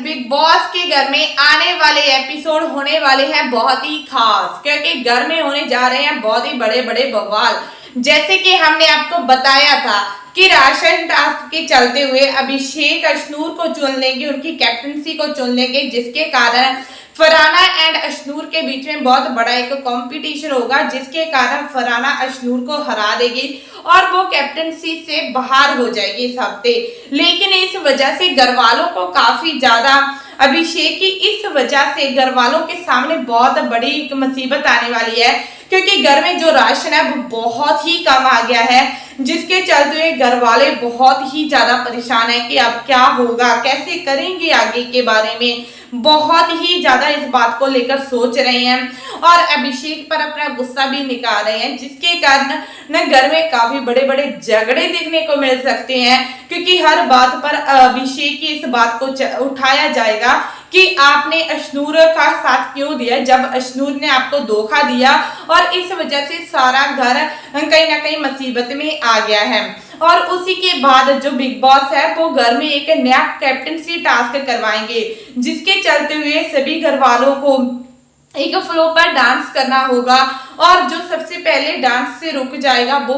Big boss के घर में आने वाले एपिसोड होने वाले हैं बहुत ही खास, क्योंकि घर में होने जा रहे हैं बहुत ही बड़े बड़े बवाल। जैसे कि हमने आपको बताया था कि राशन टास्क के चलते हुए अभिषेक अशनूर को चुन लेंगे, उनकी कैप्टनसी को चुन लेंगे, जिसके कारण फरहाना एंड अशनूर के बीच में बहुत बड़ा एक कंपटीशन होगा, जिसके कारण फरहाना अशनूर को हरा देगी और वो कैप्टनसी से बाहर हो जाएगी इस हफ्ते। लेकिन इस वजह से घर वालों को काफी ज्यादा अभिषेक की इस वजह से घर वालों के सामने बहुत बड़ी एक मुसीबत आने वाली है, क्योंकि घर में जो राशन है वो बहुत ही कम आ गया है, जिसके चलते हुए घर वाले बहुत ही ज्यादा परेशान है कि अब क्या होगा, कैसे करेंगे आगे के बारे में। बहुत ही ज्यादा इस बात को लेकर सोच रहे हैं और अभिषेक पर अपना गुस्सा भी निकाल रहे हैं, जिसके कारण न घर में काफी बड़े बड़े झगड़े देखने को मिल सकते हैं, क्योंकि हर बात पर अभिषेक की इस बात को उठाया जाएगा कि आपने अशनूर का साथ क्यों दिया, जब अशनूर ने आपको धोखा दिया और इस वजह से सारा घर कहीं ना कहीं मुसीबत में आ गया है। और उसी के बाद जो बिग बॉस है वो घर में एक नया कैप्टनसी टास्क करवाएंगे, जिसके चलते हुए सभी घर वालों को एक फ्लो पर डांस करना होगा और जो सबसे पहले डांस से रुक जाएगा वो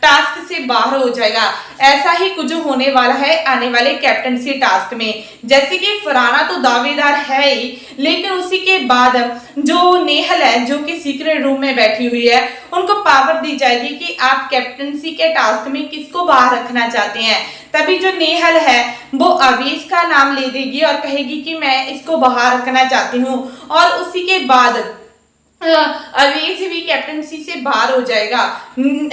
टास्क से बाहर हो जाएगा। ऐसा ही कुछ होने वाला है आने वाले कैप्टनसी टास्क में। जैसे कि फरहाना तो दावेदार है ही, लेकिन उसी के बाद जो नेहल है जो कि सीक्रेट रूम में बैठी हुई है, उनको पावर दी जाएगी कि आप कैप्टनसी के टास्क में किसको बाहर रखना चाहते हैं। तभी जो नेहल है वो अवीस का नाम ले देगी और कहेगी कि मैं इसको बाहर रखना चाहती हूँ, और उसी के बाद अवीस भी कैप्टनसी से बाहर हो जाएगा।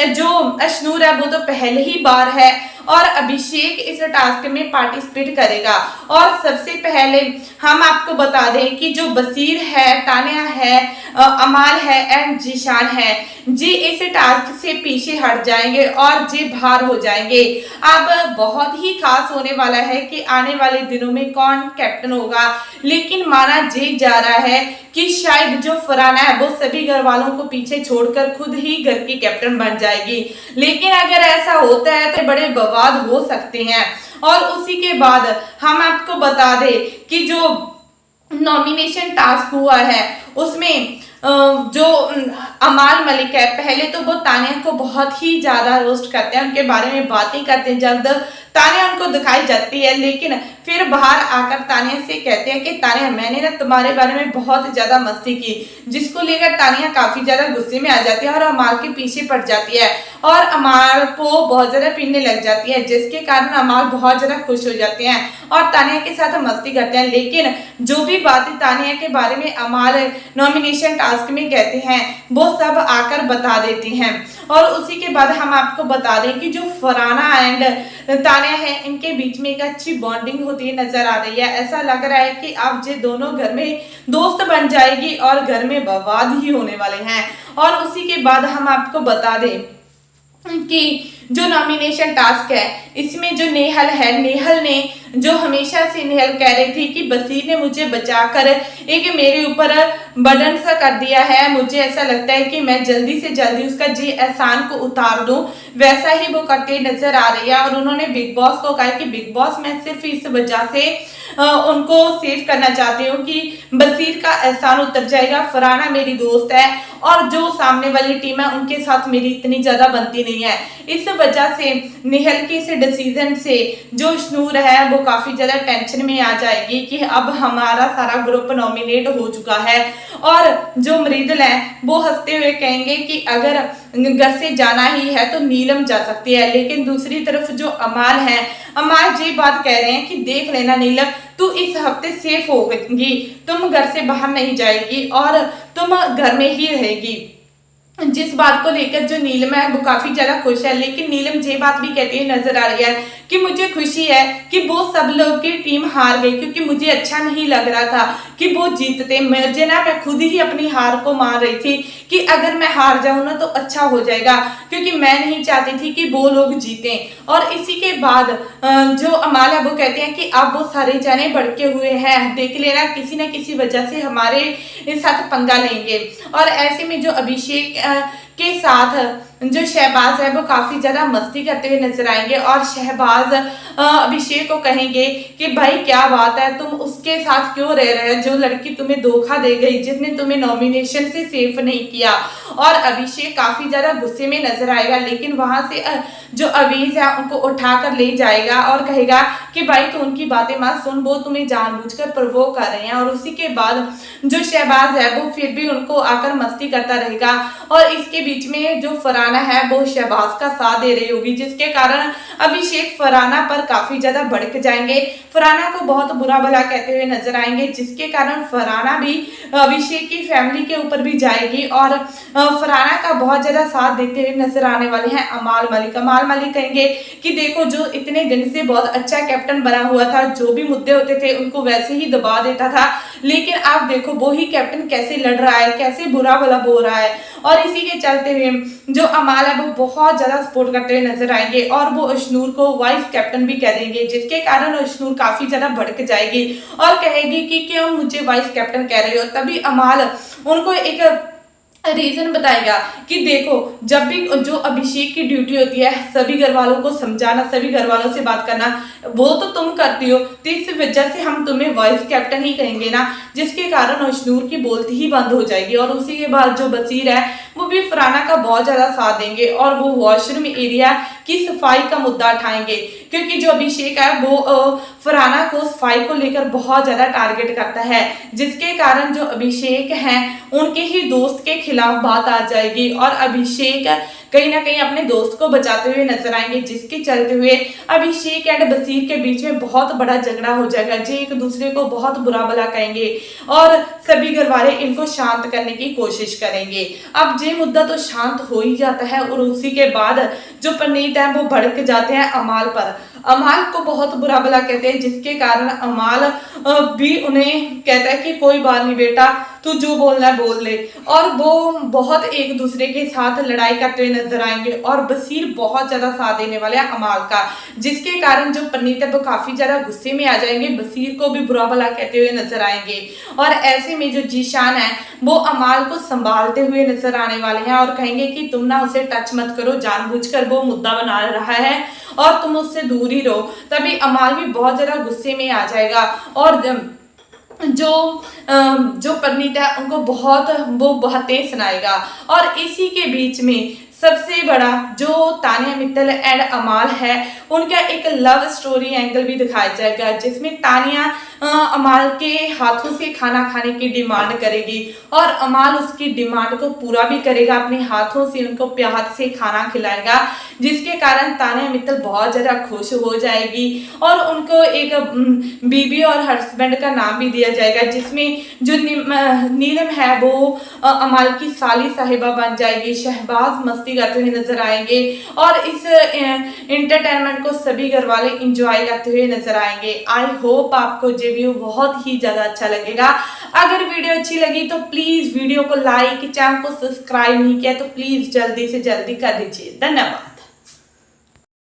जो अशनूर है वो तो पहले ही बाहर है और अभिषेक इस टास्क में पार्टिसिपेट करेगा। और सबसे पहले हम आपको बता दें कि जो बसीर है, तानिया है, अमाल है एंड जीशान है, जी इस टास्क से पीछे हट जाएंगे और जी बाहर हो जाएंगे। अब बहुत ही खास होने वाला है कि आने वाले दिनों में कौन कैप्टन होगा, लेकिन माना जी जा रहा है कि शायद जो फरहाना है वो सभी घर वालों को पीछे छोड़कर खुद ही घर की कैप्टन बन जाएगी। लेकिन अगर ऐसा होता है तो बड़े बवाल हो सकते हैं। और उसी के बाद हम आपको बता दें कि जो नॉमिनेशन टास्क हुआ है उसमें जो अमाल मलिक है, पहले तो वो तानिया को बहुत ही ज्यादा रोस्ट करते हैं, उनके बारे में बातें करते हैं जब तानिया उनको दिखाई जाती है, लेकिन फिर बाहर आकर तानिया से कहते हैं कि तानिया मैंने ना तुम्हारे बारे में बहुत ज्यादा मस्ती की, जिसको लेकर तानिया काफी ज्यादा गुस्से में आ जाती है और अमाल के पीछे पड़ जाती है और अमाल को बहुत ज्यादा पीटने लग जाती है, जिसके कारण अमाल बहुत ज्यादा खुश हो जाते हैं और तानिया के साथ मस्ती करते हैं। लेकिन जो भी बातें तानिया के बारे में अमाल नॉमिनेशन टास्क में कहते हैं वो सब आकर बता देते हैं। और उसी के बाद हम आपको बता दें कि जो फरहाना एंड तानिया है इनके बीच में एक अच्छी बॉन्डिंग होती नजर आ रही है। ऐसा लग रहा है कि अब ये दोनों घर में दोस्त बन जाएगी और घर में बवाद ही होने वाले हैं। और उसी के बाद हम आपको बता दें कि जो नॉमिनेशन टास्क है इसमें जो नेहल है, नेहल ने जो हमेशा से नेहल कह रही थी कि बसीर ने मुझे बचाकर एक मेरे ऊपर बर्डन सा कर दिया है, मुझे ऐसा लगता है कि मैं जल्दी से जल्दी उसका जी एहसान को उतार दूं, वैसा ही वो करते नजर आ रही है। और उन्होंने बिग बॉस को कहा कि बिग बॉस मैं सिर्फ इस वजह से उनको सेव करना चाहती हूँ कि बसीर का एहसान उतर जाएगा, फरहाना मेरी दोस्त है और जो सामने वाली टीम है उनके साथ मेरी इतनी ज्यादा बनती नहीं है। इस वजह से नेहल के इस डिसीजन से जो अशनूर है वो काफी ज्यादा टेंशन में आ जाएगी कि अब हमारा सारा ग्रुप नॉमिनेट हो चुका है। और जो मृदुल है वो हंसते हुए कहेंगे कि अगर घर से जाना ही है तो नीलम जा सकती है, लेकिन दूसरी तरफ जो अमाल है, अमाल ये बात कह रहे हैं कि देख लेना नीलम, तू इस हफ्ते सेफ होगी, तुम घर से बाहर नहीं जाएगी और तुम घर में ही रहेगी। जिस बात को लेकर जो नीलम है वो काफी ज्यादा खुश है, लेकिन नीलम ये बात भी कहती हुई नजर आ रही है कि मुझे खुशी है कि वो सब लोग की टीम हार गई, क्योंकि मुझे अच्छा नहीं लग रहा था कि वो जीतते। मुझे ना मैं खुद ही अपनी हार को मान रही थी कि अगर मैं हार जाऊं ना तो अच्छा हो जाएगा, क्योंकि मैं नहीं चाहती थी कि वो लोग जीते। और इसी के बाद जो अमाल है वो कहते हैं कि अब वो सारे जाने भड़के हुए हैं, देख लेना किसी न किसी वजह से हमारे साथ पंगा लेंगे। और ऐसे में जो अभिषेक के साथ जो शहबाज है वो काफी ज्यादा मस्ती करते हुए नजर आएंगे और शहबाज अभिषेक को कहेंगे कि भाई क्या बात है, तुम उसके साथ क्यों रह रहे हो जो लड़की तुम्हें धोखा दे गई, जिसने तुम्हें नॉमिनेशन से सेफ नहीं किया। और अभिषेक काफी ज्यादा गुस्से में नजर आएगा, लेकिन वहां से जो अवीज है उनको उठाकर ले जाएगा और कहेगा कि भाई तू उनकी बातें मत सुन, वो तुम्हें जानबूझकर प्रवोक कर रहे हैं। और उसी के बाद जो शहबाज है वो फिर भी उनको आकर मस्ती करता रहेगा और इसके बीच में जो फरहाना है वो शहबाज का साथ दे रही होगी, जिसके कारण अभिषेक फरहाना पर काफी ज्यादा भड़क जाएंगे, फरहाना को बहुत बुरा भला कहते हुए नजर आएंगे, जिसके कारण फरहाना भी अभिषेक की फैमिली के ऊपर भी जाएगी और फरहाना का बहुत ज्यादा साथ देते हुए नजर आने वाले हैं अमाल मलिक। अमाल मलिक कहेंगे कि देखो जो इतने दिन से बहुत अच्छा कैप्टन बना हुआ था, जो भी मुद्दे होते थे उनको वैसे ही दबा देता था, लेकिन आप देखो वो ही कैप्टन कैसे लड़ रहा है, कैसे बुरा भला बोल रहा है। और इसी के चलते हुए जो अमाल है वो बहुत ज्यादा सपोर्ट करते हुए नजर आएंगे और वो अशनूर को वाइस कैप्टन भी कह देंगे, जिसके कारण अशनूर काफी ज्यादा भड़क जाएगी और कहेगी कि क्यों मुझे वाइस कैप्टन कह रहे हो। तभी अमाल उनको एक रीजन बताएगा कि देखो जब भी जो अभिषेक की ड्यूटी होती है सभी घर वालों को समझाना, सभी घर वालों से बात करना, वो तो तुम करती हो, तो इस वजह से हम तुम्हें वाइस कैप्टन ही कहेंगे ना, जिसके कारण अशनूर की बोलती ही बंद हो जाएगी। और उसी के बाद जो बसीर है वो भी फरहाना का बहुत ज्यादा साथ देंगे और वो वॉशरूम एरिया की सफाई का मुद्दा उठाएंगे, क्योंकि जो अभिषेक है वो फरहाना को सफाई को लेकर बहुत ज्यादा टारगेट करता है, जिसके कारण जो अभिषेक हैं उनके ही दोस्त के खिलाफ बात आ जाएगी और अभिषेक कहीं ना कहीं अपने दोस्त को बचाते हुए नजर आएंगे, जिसके चलते हुए अभिषेक एंड बसीर के बीच में बहुत बड़ा झगड़ा हो जाएगा, जो एक दूसरे को बहुत बुरा भला कहेंगे और सभी घर वाले इनको शांत करने की कोशिश करेंगे। अब ये मुद्दा तो शांत हो ही जाता है और उसी के बाद जो परनीत है वो भड़क जाते हैं अमाल पर, अमाल को बहुत बुरा भला कहते हैं, जिसके कारण अमाल भी उन्हें कहता है कि कोई बात नहीं बेटा, तू जो बोलना है बोल ले। और वो बहुत एक दूसरे के साथ लड़ाई करते हुए नजर आएंगे और बसीर बहुत ज्यादा साथ देने वाले हैं अमाल का, जिसके कारण जो परनीत है वो काफी ज्यादा गुस्से में आ जाएंगे, बसीर को भी बुरा भला कहते हुए नजर आएंगे। और ऐसे में जो जीशान है वो अमाल को संभालते हुए नजर आने वाले हैं और कहेंगे कि तुम ना उसे टच मत करो, जानबूझकर वो मुद्दा बना रहा है और तुम उससे दूर ही रहो। तभी अमाल भी बहुत ज्यादा गुस्से में आ जाएगा और जो परनीत है उनको वो बातें सुनाएगा। और इसी के बीच में सबसे बड़ा जो तानिया मित्तल एंड अमाल है उनका एक लव स्टोरी एंगल भी दिखाया जाएगा, जिसमें तानिया अमाल के हाथों से खाना खाने की डिमांड करेगी और अमाल उसकी डिमांड को पूरा भी करेगा, अपने हाथों से उनको प्यार से खाना खिलाएगा, जिसके कारण तानिया मित्तल बहुत ज्यादा खुश हो जाएगी और उनको एक बीबी और हस्बैंड का नाम भी दिया जाएगा, जिसमें जो नीलम है वो अमाल की साली साहिबा बन जाएगी। शहबाज मस्ती करते हुए नजर आएंगे और इस एंटरटेनमेंट को सभी घर वाले इंजॉय करते हुए नजर आएंगे। आई होप आपको ये वीडियो बहुत ही ज्यादा अच्छा लगेगा। अगर वीडियो अच्छी लगी तो प्लीज वीडियो को लाइक, चैनल को सब्सक्राइब नहीं किया तो प्लीज जल्दी से जल्दी कर दीजिए। धन्यवाद।